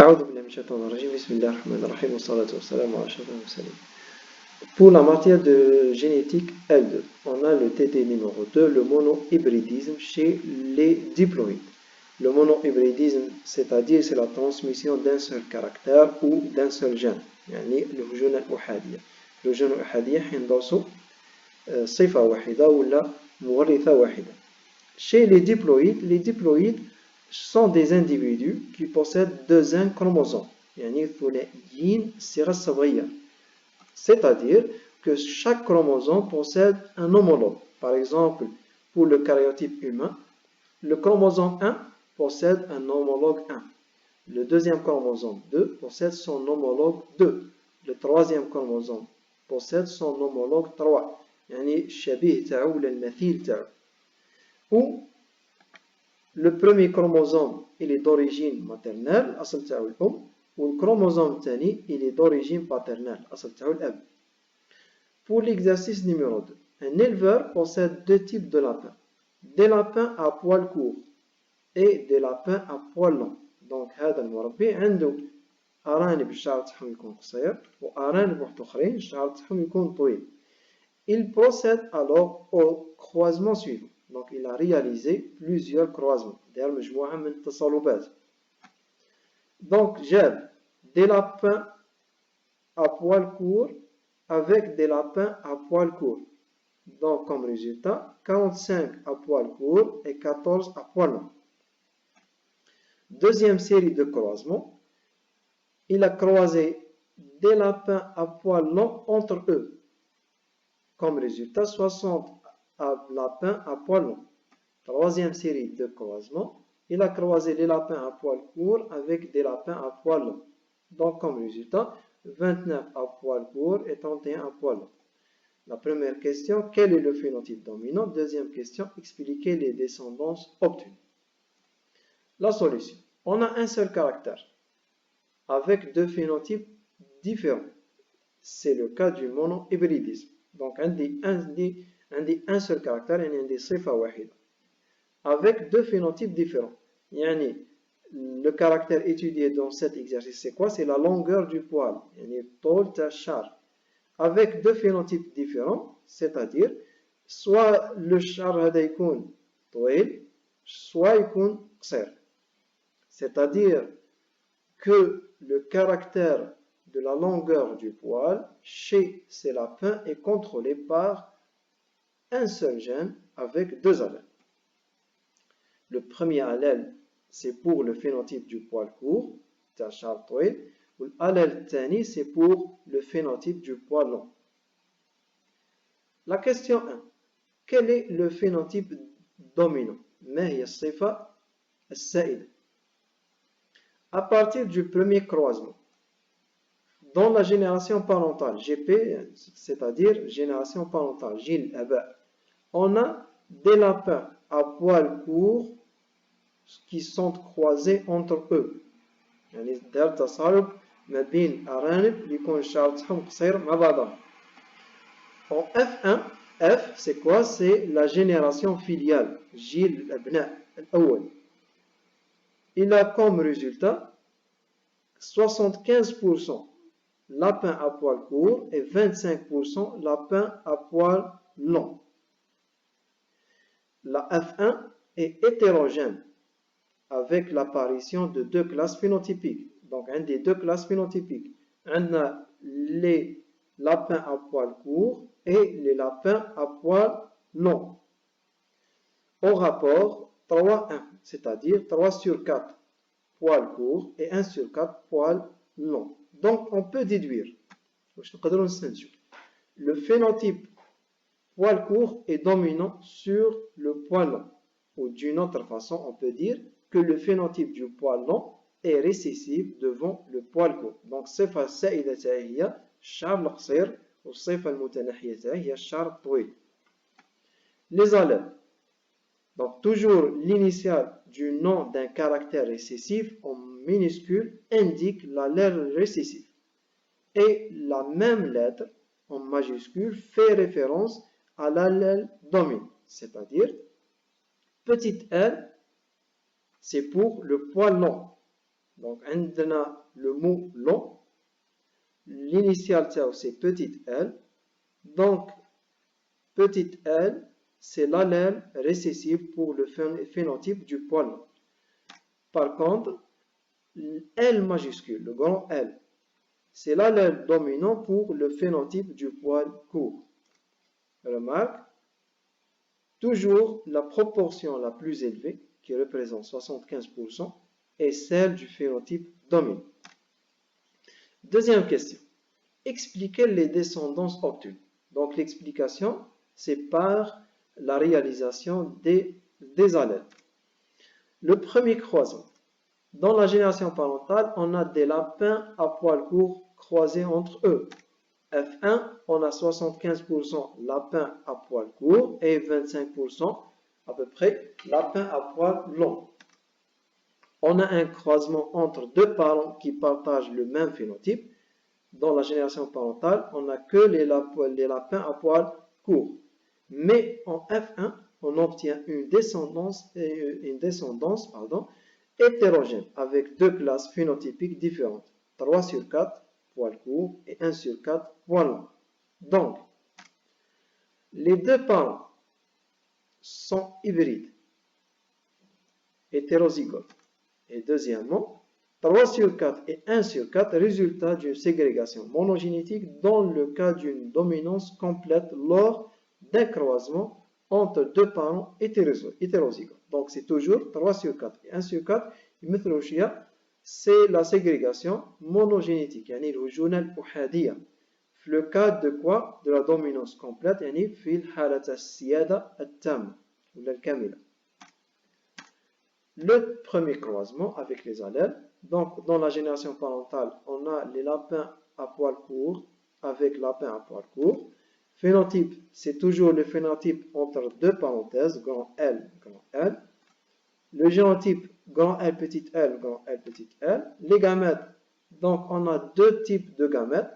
أعوذ بالله من الشيطان الرجيم بسم الله الرحمن الرحيم والصلاة والسلام على أشرف المرسلين. Pour la matière de génétique L2, on a le TT numéro 2, le monohybridisme chez les diploïdes. Le monohybridisme, c'est-à-dire c'est la transmission d'un seul caractère ou d'un seul gène, يعني الهجون الأحادية. الهجون الأحادية حيندرسوا صفة واحدة ولا مورثة واحدة. Chez les diploïdes sont des individus qui possèdent deux chromosomes, يعني ثنائيين الصيغة الصبغية. C'est-à-dire que chaque chromosome possède un homologue. Par exemple, pour le karyotype humain, le chromosome 1 possède un homologue 1. Le deuxième chromosome 2 possède son homologue 2. Le troisième chromosome possède son homologue 3. يعني الشبيه تاعو ولا المثيل تاعو. Ou le premier chromosome il est d'origine maternelle, الأصل تاعو الأم. Ou le chromosome الثاني il est d'origine paternelle, الأصل تاعو الأب. Pour l'exercice numéro 2, un éleveur possède deux types de lapins. Des lapins à poils courts et des lapins à poils longs. Donc هذا المربي عنده أرانب الشعر تاعهم يكون قصير وأرانب واحد أخرين الشعر تاعهم يكون طويل. Il procède alors au croisement suivant. Donc il a réalisé plusieurs croisements. دار مجموعة من التصلبات. Donc جاب des lapins à poils courts avec des lapins à poils courts. Donc, comme résultat, 45 à poils courts et 14 à poils longs. Deuxième série de croisements, il a croisé des lapins à poils longs entre eux. Comme résultat, 60 lapins à poils longs. Troisième série de croisements, il a croisé des lapins à poils courts avec des lapins à poils longs. Donc, comme résultat, 29 à poils courts et 31 à poils longs. La première question, quel est le phénotype dominant? Deuxième question, expliquez les descendances obtenues. La solution, on a un seul caractère avec deux phénotypes différents. C'est le cas du monohybridisme. Donc, un seul caractère, un صفة واحدة. Avec deux phénotypes différents. يعني le caractère étudié dans cet exercice, c'est quoi? C'est la longueur du poil. يعني طول تاع الشعر. Avec deux phénotypes différents, c'est-à-dire soit le شعر هذا يكون طويل soit يكون قصير. C'est-à-dire que le caractère de la longueur du poil chez ces lapins est contrôlé par un seul gène avec deux allèles. Le premier allèle, c'est pour le phénotype du poil court, تاع الشعر طويل. والallèle الثاني, c'est pour le phénotype du poil long. La question 1. Quel est le phénotype dominant? ما هي الصفة السائدة? À partir du premier croisement, dans la génération parentale, GP, c'est-à-dire génération parentale, جيل الآباء, on a des lapins à poils courts qui sont croisés entre eux. يعني دار تصارب ما بين أرانب اللي يكون الشعر تاعهم قصير مع بعضهم. En F1, F c'est quoi? C'est la génération filiale, جيل الأبناء الأول. Il a comme résultat 75% lapins à poils courts et 25% lapins à poils longs. La F1 est hétérogène avec l'apparition de deux classes phénotypiques. Donc, un des deux classes phénotypiques. On a les lapins à poils courts et les lapins à poils longs. Au rapport 3-1, c'est-à-dire 3 sur 4 poils courts et 1 sur 4 poils longs. Donc, on peut déduire. Le phénotype poil court est dominant sur le poil long. Ou d'une autre façon, on peut dire que le phénotype du poil long est récessif devant le poil court. Donc, الصفة السائدة هي الشعر القصير والصفة المتناحية هي الشعر الطويل. Les allèles. Donc, toujours l'initiale du nom d'un caractère récessif en minuscule indique l'allèle récessif. Et la même lettre en majuscule fait référence à l'allèle dominant. C'est-à-dire, petite l, c'est pour le poil long. Donc, on a le mot long. L'initiale, c'est petite L. Donc, petite L, c'est l'allèle récessive pour le phénotype du poil long. Par contre, L majuscule, le grand L, c'est l'allèle dominant pour le phénotype du poil court. Remarque, toujours la proportion la plus élevée, qui représente 75%, est celle du phénotype dominant. Deuxième question. Expliquez les descendances obtenues. Donc l'explication, c'est par la réalisation des allèles. Le premier croisement. Dans la génération parentale, on a des lapins à poils courts croisés entre eux. F1, on a 75% lapins à poils courts et 25% à peu près lapins à poils longs. On a un croisement entre deux parents qui partagent le même phénotype. Dans la génération parentale, on n'a que les lapins à poils courts. Mais en F1, on obtient une descendance hétérogène avec deux classes phénotypiques différentes. 3 sur 4 poils courts et 1 sur 4 poils longs. Donc, les deux parents sont hybrides, hétérozygotes. Et deuxièmement, 3 sur 4 et 1 sur 4 résultat d'une ségrégation monogénétique dans le cas d'une dominance complète lors d'un croisement entre deux parents hétérozygotes. Donc c'est toujours 3 sur 4 et 1 sur 4. C'est la ségrégation monogénétique. يعني الوجونة الأحادية. Le cas de quoi? De la dominance complète. يعني في حالة السيادة التامة ولا الكاملة. Le premier croisement avec les allèles. Donc, dans la génération parentale, on a les lapins à poils courts avec lapins à poils courts. Phénotype, c'est toujours le phénotype entre deux parenthèses, grand L, grand L. Le génotype, grand L, petite L, grand L, petite L. Les gamètes, donc on a deux types de gamètes.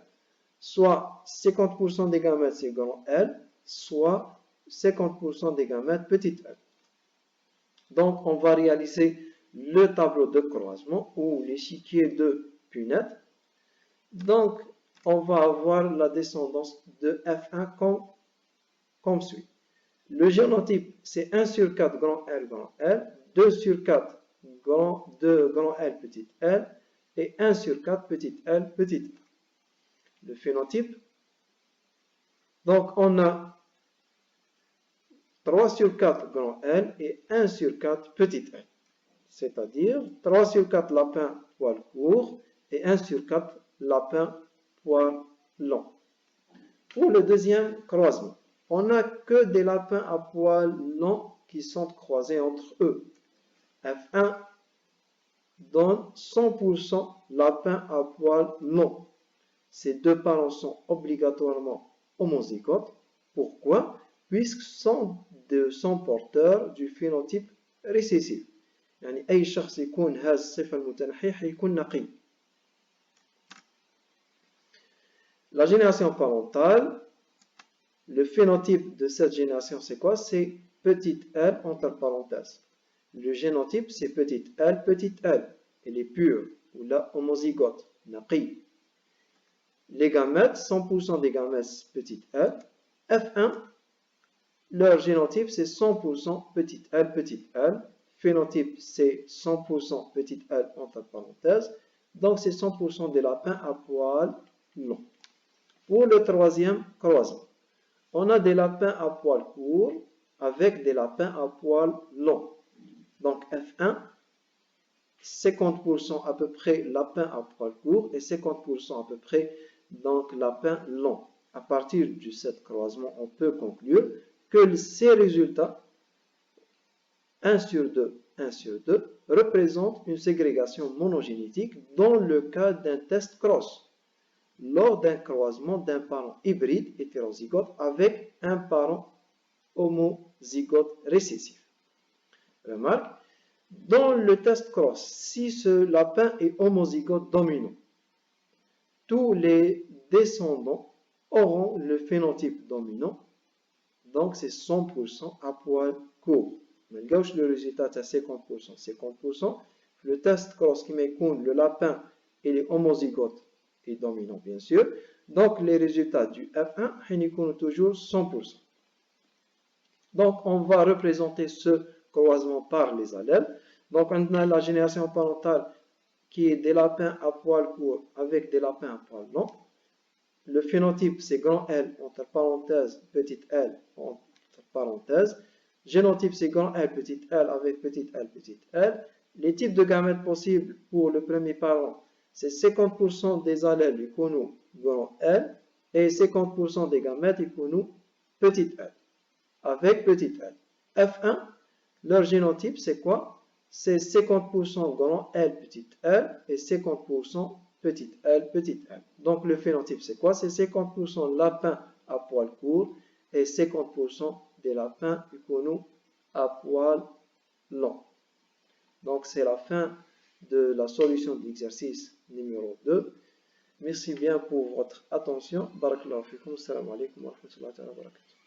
Soit 50% des gamètes, c'est grand L, soit 50% des gamètes, petite L. Donc, on va réaliser le tableau de croisement ou l'échiquier de Punnett. Donc, on va avoir la descendance de F1 comme suit. Le génotype, c'est 1 sur 4 grand L, 2 sur 4 grand L, petite L, et 1 sur 4 petite L, petite L. Le phénotype, donc on a 3 sur 4 grand L et 1 sur 4 petit L. C'est-à-dire 3 sur 4 lapins poils courts et 1 sur 4 lapins poils longs. Pour le deuxième croisement, on n'a que des lapins à poils longs qui sont croisés entre eux. F1 donne 100% lapins à poils longs. Ces deux parents sont obligatoirement homozygotes. Pourquoi? Puisqu'ils sont porteurs du phénotype récessif. يعني أي شخص يكون هذا الصفة المتنحية حيكون نقي. La génération parentale, le phénotype de cette génération c'est quoi? C'est petite L entre parenthèses. Le génotype c'est petite L, elle est pure ou la homozygote, naqi. Les gamètes, 100% des gamètes petite L. F1, leur génotype c'est 100% petite L. Phénotype c'est 100% petite L entre parenthèses. Donc c'est 100% des lapins à poils longs. Pour le troisième croisement, on a des lapins à poils courts avec des lapins à poils longs. Donc F1, 50% à peu près lapins à poils courts et 50% à peu près donc lapins longs. À partir de ce croisement, on peut conclure que ces résultats 1 sur 2, 1 sur 2, représente une ségrégation monogénétique dans le cas d'un test cross, lors d'un croisement d'un parent hybride hétérozygote avec un parent homozygote récessif. Remarque, dans le test cross, si ce lapin est homozygote dominant, tous les descendants auront le phénotype dominant, donc c'est 100% à poils courts. Mais le résultat est à 50%. 50%, le test cross qui m'écoute le lapin il est homozygote et dominant bien sûr. Donc les résultats du F1 ils toujours 100%. Donc on va représenter ce croisement par les allèles. Donc on a la génération parentale qui est des lapins à poils courts avec des lapins à poils longs. Le phénotype c'est grand L entre parenthèses petite l entre parenthèses. Génotype c'est grand L petite l avec petite l petite l. Les types de gamètes possibles pour le premier parent c'est 50% des allèles icono grand L et 50% des gamètes icono petite l avec petite l. F1, leur génotype c'est quoi? C'est 50% grand L petite l et 50% petite l petite l. Donc le phénotype c'est quoi? C'est 50% lapins à poils courts et 50% des lapins icono à poils longs. Donc c'est la fin de la solution de l'exercice numéro 2. Merci bien pour votre attention. Barakallahu fikum. Assalamu alaikum wa rahmatullahi wa barakatuh.